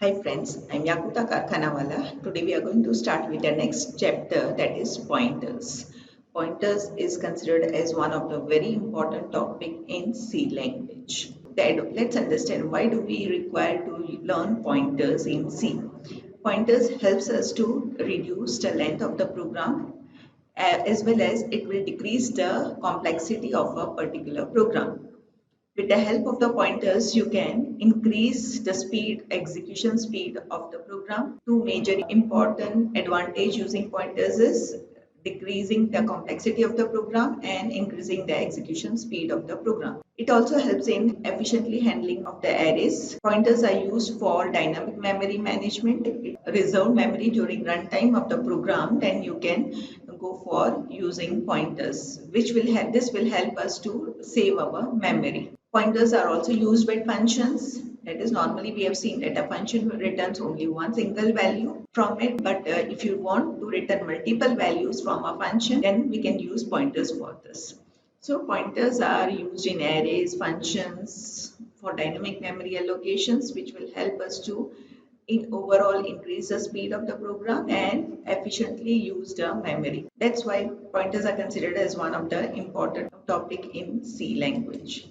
Hi friends, I'm Yakuta Karkhanawala. Today we are going to start with the next chapter, that is pointers. Pointers is considered as one of the very important topic in C language. Let's understand why do we require to learn pointers in C. Pointers helps us to reduce the length of the program as well as it will decrease the complexity of a particular program. With the help of the pointers, you can increase the execution speed of the program. Two major important advantage using pointers is decreasing the complexity of the program and increasing the execution speed of the program. It also helps in efficiently handling of the arrays. Pointers are used for dynamic memory management. Reserve memory during runtime of the program, then you can go for using pointers, which will help. This will help us to save our memory. Pointers are also used with functions. That is, normally we have seen that a function returns only one single value from it, but if you want to return multiple values from a function, then we can use pointers for this. So pointers are used in arrays, functions, for dynamic memory allocations, which will help us to overall increase the speed of the program and efficiently use the memory. That's why pointers are considered as one of the important topic in C language.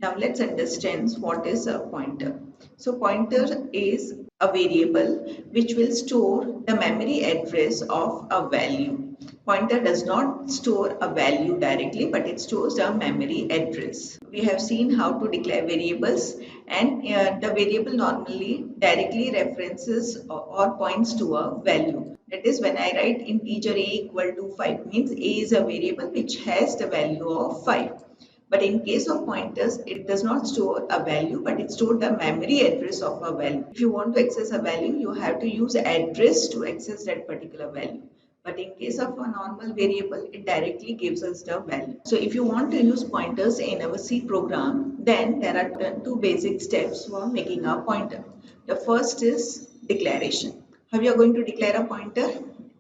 Now let's understand what is a pointer. So pointer is a variable which will store the memory address of a value. Pointer does not store a value directly, but it stores a memory address. We have seen how to declare variables, and the variable normally directly references or points to a value. That is, when I write integer a equal to 5, means a is a variable which has the value of 5. But in case of pointers, it does not store a value, but it stores the memory address of a value. If you want to access a value, you have to use address to access that particular value. But in case of a normal variable, it directly gives us the value. So if you want to use pointers in our C program, then there are two basic steps for making a pointer. The first is declaration. How you are going to declare a pointer?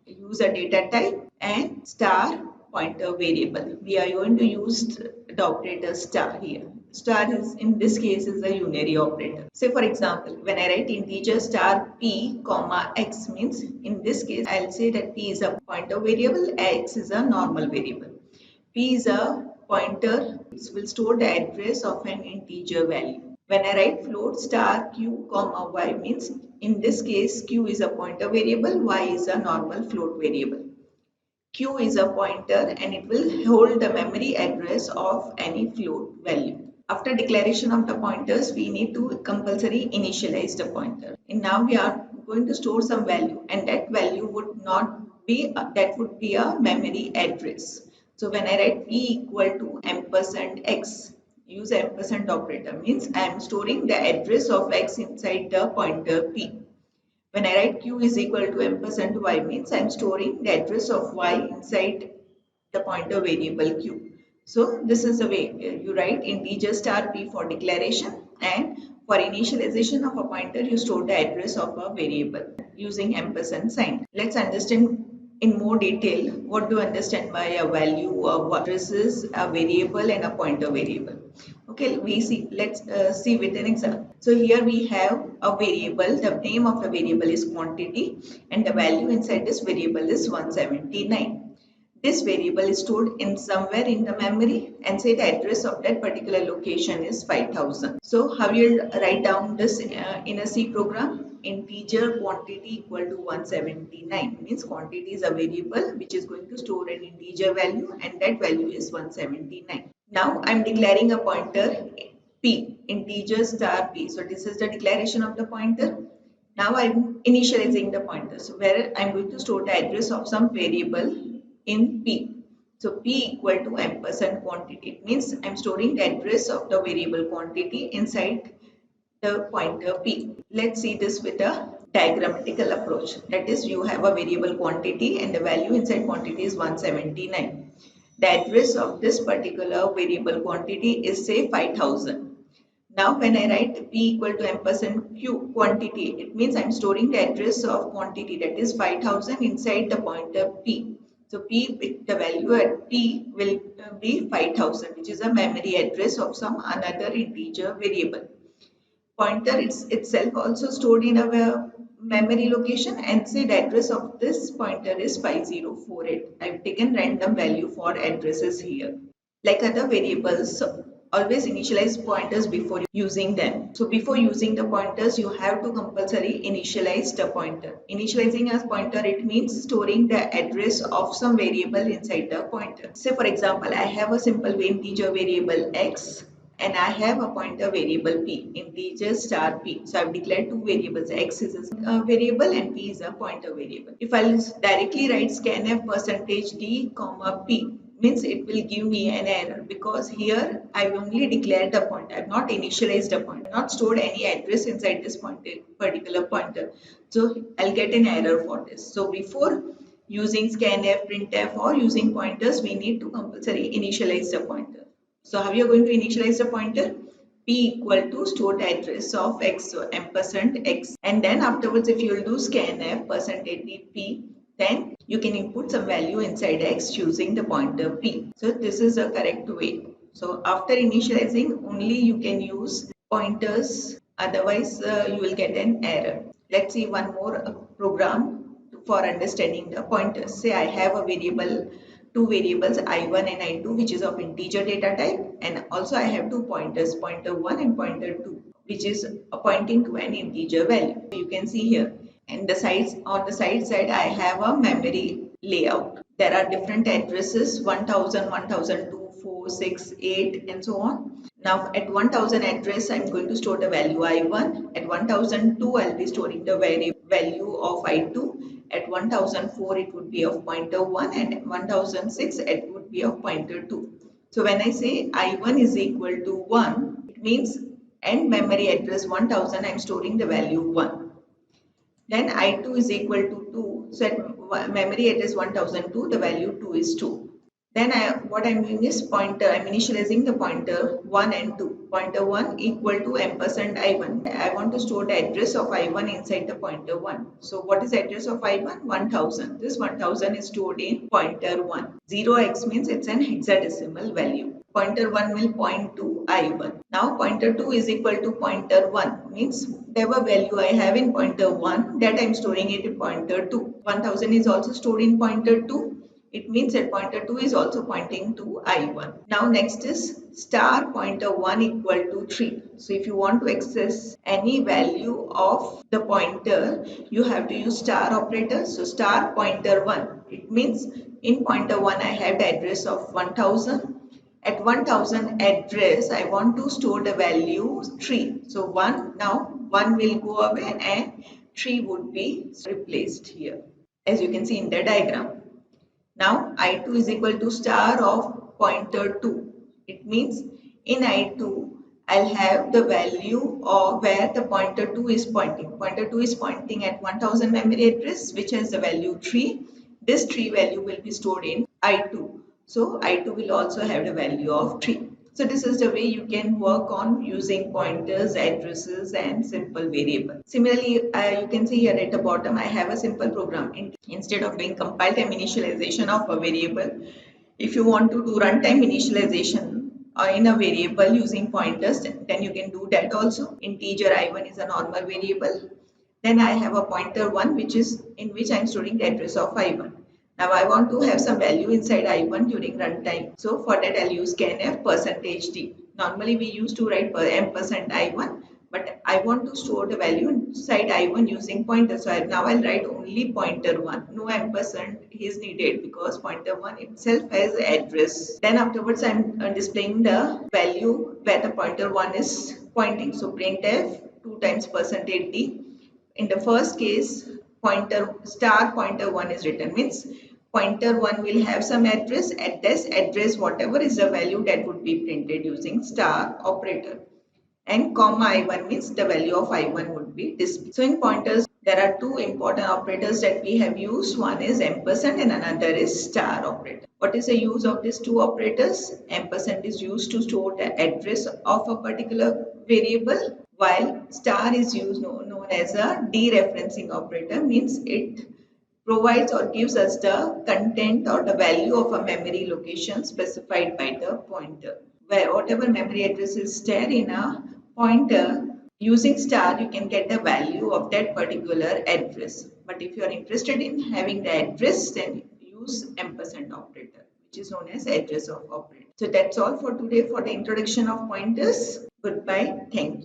Use a data type and star pointer variable. We are going to use the operator star here. Star is in this case is a unary operator. Say for example, when I write integer star p comma x, means in this case I'll say that p is a pointer variable, x is a normal variable. P is a pointer, it will store the address of an integer value. When I write float star q comma y, means in this case q is a pointer variable, y is a normal float variable. Q is a pointer and it will hold the memory address of any float value. After declaration of the pointers, we need to compulsory initialize the pointer. And now we are going to store some value, and that value would not be, that would be a memory address. So when I write p equal to ampersand x, use ampersand operator, means I am storing the address of x inside the pointer p. When I write q is equal to ampersand y, means I am storing the address of y inside the pointer variable q. So this is the way you write integer star p for declaration, and for initialization of a pointer you store the address of a variable using ampersand sign. Let's understand in more detail what do you understand by a value, address is a variable and a pointer variable. Okay, we see. Let's see with an example. So here we have a variable. The name of the variable is quantity, and the value inside this variable is 179. This variable is stored in somewhere in the memory, and say the address of that particular location is 5000. So how you write down this in a C program? Integer quantity equal to 179, means quantity is a variable which is going to store an integer value, and that value is 179. Now I'm declaring a pointer p, integer star p. So this is the declaration of the pointer. Now I'm initializing the pointer. So where I'm going to store the address of some variable in p. So p equal to ampersand quantity. It means I'm storing the address of the variable quantity inside the pointer p. Let's see this with a diagrammatical approach. That is, you have a variable quantity and the value inside quantity is 179. The address of this particular variable quantity is say 5000. Now when I write p equal to ampersand q quantity, it means I'm storing the address of quantity, that is 5000, inside the pointer p. So p, the value at p will be 5000, which is a memory address of some another integer variable. pointer itself also stored in a memory location, and say the address of this pointer is 5048. I've taken random value for addresses here. Like other variables, so always initialize pointers before using them. So before using the pointers, you have to compulsory initialize the pointer. Initializing a pointer, it means storing the address of some variable inside the pointer. Say for example, I have a simple integer variable x and I have a pointer variable p, integer star p. So I've declared two variables, x is a variable and p is a pointer variable. If I'll directly write scanf percentage d comma p, means it will give me an error because here I've only declared the pointer. I've not initialized the pointer, not stored any address inside this pointer, particular pointer. So I'll get an error for this. So before using scanf, printf or using pointers, we need to compulsory initialize the pointer. So how you are going to initialize the pointer? P equal to stored address of x, so ampersand x, and then afterwards if you will do scanf percentage p, then you can input some value inside x using the pointer p. So this is the correct way. So after initializing, only you can use pointers, otherwise you will get an error. Let's see one more program for understanding the pointers. Say I have a variable, two variables I1 and I2, which is of integer data type, and also I have two pointers, pointer 1 and pointer 2, which is pointing to an integer value. You can see here, and the sides, on the side I have a memory layout. There are different addresses, 1000, 1002, 4, 6, 8 and so on. Now at 1000 address I'm going to store the value I1. At 1002 I'll be storing the value of I2. At 1004 it would be of pointer 1, and at 1006 it would be of pointer 2. So when I say I1 is equal to 1, it means end memory address 1000 I'm storing the value 1. Then I2 is equal to 2. So at memory address 1002, the value 2 is 2. Then what I'm doing is pointer, I'm initializing the pointer 1 and 2. Pointer 1 equal to ampersand I1. I want to store the address of I1 inside the pointer 1. So what is the address of I1? 1000. This 1000 is stored in pointer 1. 0x means it's an hexadecimal value. Pointer 1 will point to I1. Now pointer 2 is equal to pointer 1, means whatever value I have in pointer 1, that I am storing it in pointer 2. 1000 is also stored in pointer 2. It means that pointer 2 is also pointing to I1. Now next is star pointer 1 equal to 3. So if you want to access any value of the pointer, you have to use star operator. So star pointer 1, it means in pointer 1 I have the address of 1000. At 1000 address, I want to store the value 3. So 1, now 1 will go away and 3 would be replaced here, as you can see in the diagram. Now I2 is equal to star of pointer 2. It means in I2, I'll have the value of where the pointer 2 is pointing. Pointer 2 is pointing at 1000 memory address, which has the value 3. This 3 value will be stored in I2. So I2 will also have the value of 3. So this is the way you can work on using pointers, addresses and simple variable. Similarly, you can see here at the bottom, I have a simple program. Instead of doing compile time initialization of a variable, if you want to do runtime initialization in a variable using pointers, then you can do that also. Integer I1 is a normal variable. Then I have a pointer 1, which is in which I am storing the address of I1. Now I want to have some value inside I1 during runtime. So for that I'll use scanf percentage d. Normally we used to write ampersand I1, but I want to store the value inside I1 using pointer. So now I'll write only pointer 1. No ampersand is needed because pointer 1 itself has address. Then afterwards I'm displaying the value where the pointer 1 is pointing. So printf 2 times percentage d. In the first case, pointer star pointer 1 is written, means pointer 1 will have some address. At this address, whatever is the value, that would be printed using star operator. And comma I1 means the value of I1 would be displayed. So in pointers, there are two important operators that we have used. One is ampersand and another is star operator. What is the use of these two operators? Ampersand is used to store the address of a particular variable, while star is used known as a dereferencing operator, means it provides or gives us the content or the value of a memory location specified by the pointer. Where whatever memory address is there in a pointer, Using star, you can get the value of that particular address. But if you are interested in having the address, then use ampersand operator, which is known as address of operator. So that's all for today for the introduction of pointers. Goodbye. Thank you.